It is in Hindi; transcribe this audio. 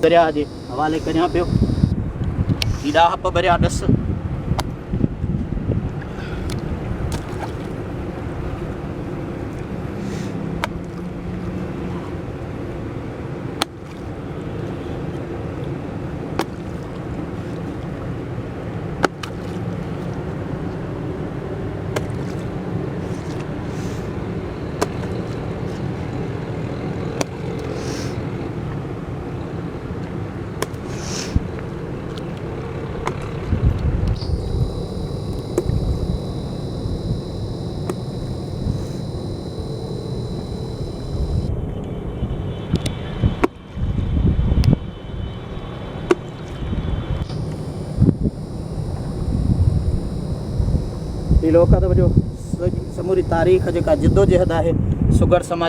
दरिया जे हवाले करियां पियो। कीड़ा हप भरिया ॾस। लोक जो समूरी तारीख़ जेका जिद्दोजहद है सुगर समाज